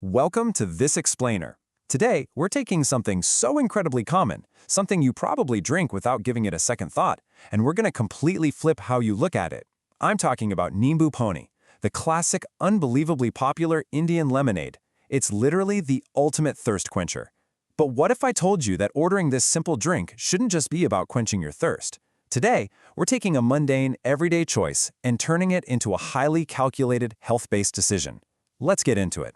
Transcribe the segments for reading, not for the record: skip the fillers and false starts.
Welcome to This Explainer. Today, we're taking something so incredibly common, something you probably drink without giving it a second thought, and we're going to completely flip how you look at it. I'm talking about Nimbu Paani, the classic, unbelievably popular Indian lemonade. It's literally the ultimate thirst quencher. But what if I told you that ordering this simple drink shouldn't just be about quenching your thirst? Today, we're taking a mundane, everyday choice and turning it into a highly calculated, health-based decision. Let's get into it.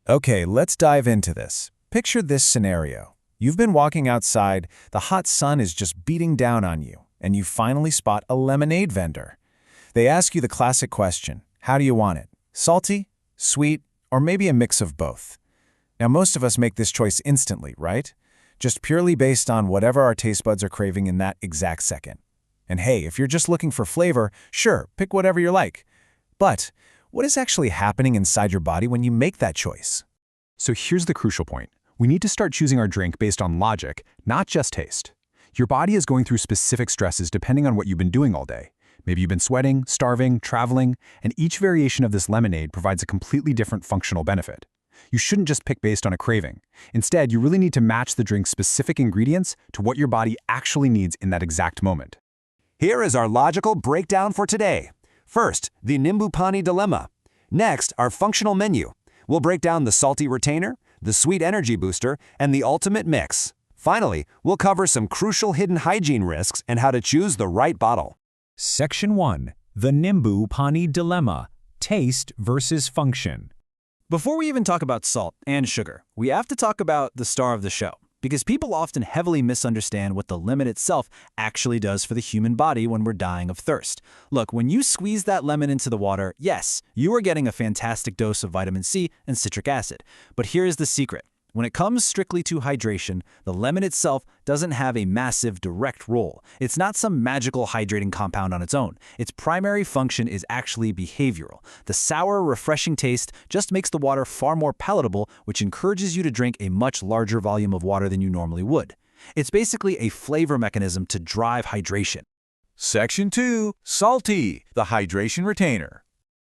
Okay, let's dive into this. Picture this scenario. You've been walking outside, the hot sun is just beating down on you, and you finally spot a lemonade vendor. They ask you the classic question, how do you want it? Salty, sweet, or maybe a mix of both? Now, most of us make this choice instantly, right? Just purely based on whatever our taste buds are craving in that exact second. And hey, if you're just looking for flavor, sure, pick whatever you like. But what is actually happening inside your body when you make that choice? So here's the crucial point. We need to start choosing our drink based on logic, not just taste. Your body is going through specific stresses depending on what you've been doing all day. Maybe you've been sweating, starving, traveling, and each variation of this lemonade provides a completely different functional benefit. You shouldn't just pick based on a craving. Instead, you really need to match the drink's specific ingredients to what your body actually needs in that exact moment. Here is our logical breakdown for today. First, the Nimbu Paani dilemma. Next, our functional menu. We'll break down the salty retainer, the sweet energy booster, and the ultimate mix. Finally, we'll cover some crucial hidden hygiene risks and how to choose the right bottle. Section 1. The Nimbu Paani Dilemma. Taste versus function. Before we even talk about salt and sugar, we have to talk about the star of the show, because people often heavily misunderstand what the lemon itself actually does for the human body when we're dying of thirst. Look, when you squeeze that lemon into the water, yes, you are getting a fantastic dose of vitamin C and citric acid. But here is the secret. When it comes strictly to hydration, the lemon itself doesn't have a massive direct role. It's not some magical hydrating compound on its own. Its primary function is actually behavioral. The sour, refreshing taste just makes the water far more palatable, which encourages you to drink a much larger volume of water than you normally would. It's basically a flavor mechanism to drive hydration. Section 2. Salty, the hydration retainer.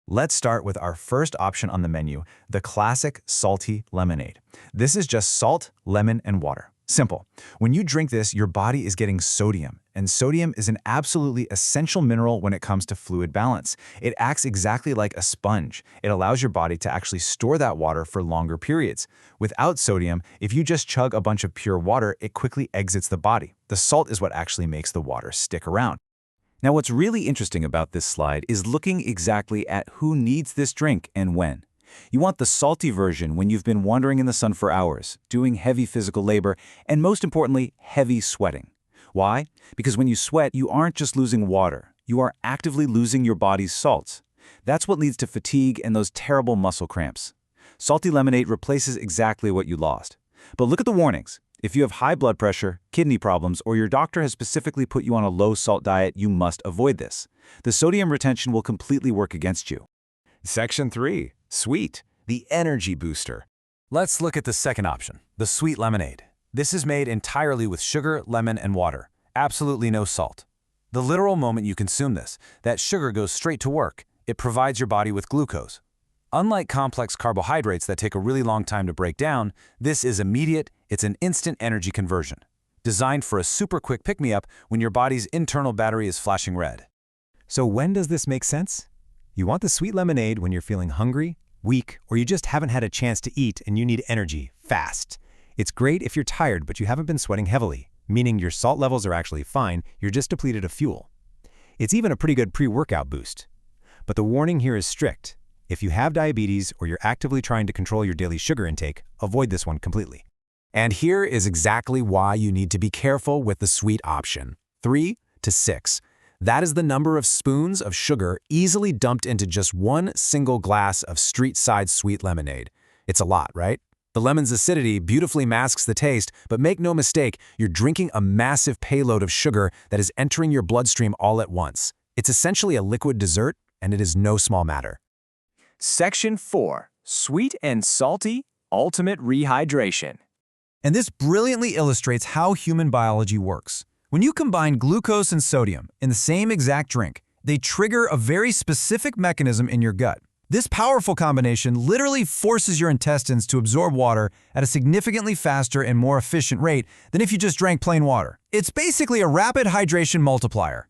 Let's start with our first option on the menu, the classic salty lemonade. This is just salt, lemon, and water. Simple. When you drink this, your body is getting sodium, and sodium is an absolutely essential mineral when it comes to fluid balance. It acts exactly like a sponge. It allows your body to actually store that water for longer periods. Without sodium, if you just chug a bunch of pure water, it quickly exits the body. The salt is what actually makes the water stick around. Now, what's really interesting about this slide is looking exactly at who needs this drink and when. You want the salty version when you've been wandering in the sun for hours, doing heavy physical labor, and most importantly, heavy sweating. Why? Because when you sweat, you aren't just losing water. You are actively losing your body's salts. That's what leads to fatigue and those terrible muscle cramps. Salty lemonade replaces exactly what you lost. But look at the warnings. If you have high blood pressure, kidney problems, or your doctor has specifically put you on a low-salt diet, you must avoid this. The sodium retention will completely work against you. Section 3. Sweet, the energy booster. Let's look at the second option, the sweet lemonade. This is made entirely with sugar, lemon, and water. Absolutely no salt. The literal moment you consume this, that sugar goes straight to work. It provides your body with glucose. Unlike complex carbohydrates that take a really long time to break down, this is immediate. It's an instant energy conversion, designed for a super quick pick-me-up when your body's internal battery is flashing red. So when does this make sense? You want the sweet lemonade when you're feeling hungry, weak, or you just haven't had a chance to eat and you need energy fast. It's great if you're tired but you haven't been sweating heavily, meaning your salt levels are actually fine, you're just depleted of fuel. It's even a pretty good pre-workout boost. But the warning here is strict. If you have diabetes or you're actively trying to control your daily sugar intake, avoid this one completely. And here is exactly why you need to be careful with the sweet option. 3 to 6. That is the number of spoons of sugar easily dumped into just one single glass of street-side sweet lemonade. It's a lot, right? The lemon's acidity beautifully masks the taste, but make no mistake, you're drinking a massive payload of sugar that is entering your bloodstream all at once. It's essentially a liquid dessert, and it is no small matter. Section 4. Sweet and salty, ultimate rehydration. And this brilliantly illustrates how human biology works. When you combine glucose and sodium in the same exact drink, they trigger a very specific mechanism in your gut. This powerful combination literally forces your intestines to absorb water at a significantly faster and more efficient rate than if you just drank plain water. It's basically a rapid hydration multiplier.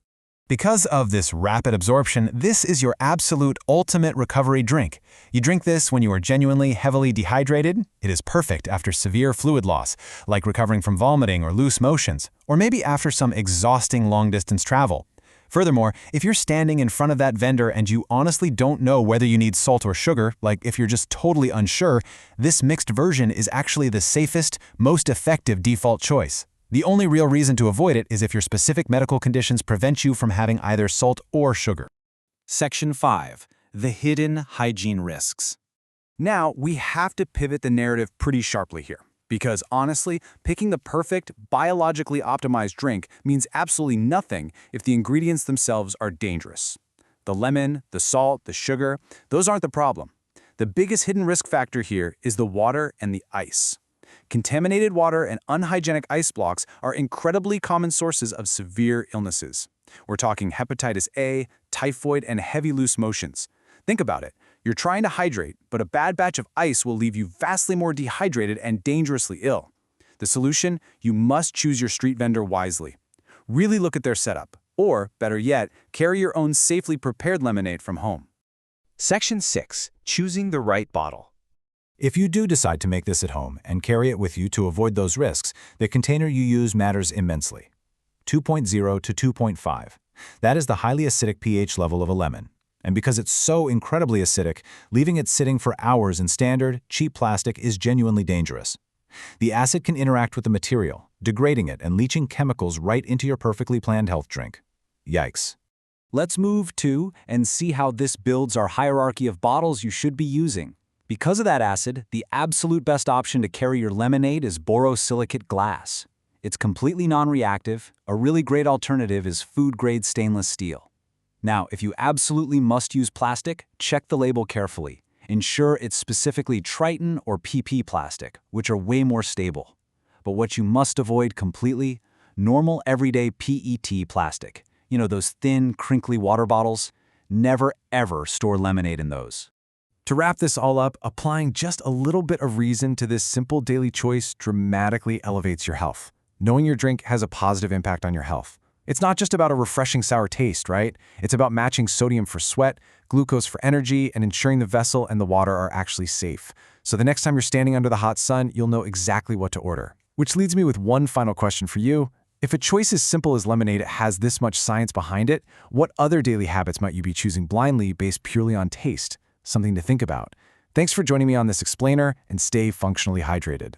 Because of this rapid absorption, this is your absolute ultimate recovery drink. You drink this when you are genuinely heavily dehydrated. It is perfect after severe fluid loss, like recovering from vomiting or loose motions, or maybe after some exhausting long-distance travel. Furthermore, if you're standing in front of that vendor and you honestly don't know whether you need salt or sugar, like if you're just totally unsure, this mixed version is actually the safest, most effective default choice. The only real reason to avoid it is if your specific medical conditions prevent you from having either salt or sugar. Section 5. The hidden hygiene risks. Now, we have to pivot the narrative pretty sharply here, because honestly, picking the perfect, biologically optimized drink means absolutely nothing if the ingredients themselves are dangerous. The lemon, the salt, the sugar, those aren't the problem. The biggest hidden risk factor here is the water and the ice. Contaminated water and unhygienic ice blocks are incredibly common sources of severe illnesses. We're talking hepatitis A, typhoid, and heavy loose motions. Think about it. You're trying to hydrate, but a bad batch of ice will leave you vastly more dehydrated and dangerously ill. The solution? You must choose your street vendor wisely. Really look at their setup. Or, better yet, carry your own safely prepared lemonade from home. Section 6. Choosing the right bottle. If you do decide to make this at home and carry it with you to avoid those risks, the container you use matters immensely. 2.0 to 2.5. That is the highly acidic pH level of a lemon. And because it's so incredibly acidic, leaving it sitting for hours in standard, cheap plastic is genuinely dangerous. The acid can interact with the material, degrading it and leaching chemicals right into your perfectly planned health drink. Yikes. Let's move to and see how this builds our hierarchy of bottles you should be using. Because of that acid, the absolute best option to carry your lemonade is borosilicate glass. It's completely non-reactive. A really great alternative is food-grade stainless steel. Now, if you absolutely must use plastic, check the label carefully. Ensure it's specifically Triton or PP plastic, which are way more stable. But what you must avoid completely, normal everyday PET plastic. You know, those thin, crinkly water bottles? Never, ever store lemonade in those. To wrap this all up, applying just a little bit of reason to this simple daily choice dramatically elevates your health. Knowing your drink has a positive impact on your health. It's not just about a refreshing sour taste, right? It's about matching sodium for sweat, glucose for energy, and ensuring the vessel and the water are actually safe. So the next time you're standing under the hot sun, you'll know exactly what to order. Which leads me with one final question for you. If a choice as simple as lemonade has this much science behind it, what other daily habits might you be choosing blindly based purely on taste? Something to think about. Thanks for joining me on this explainer, and stay functionally hydrated.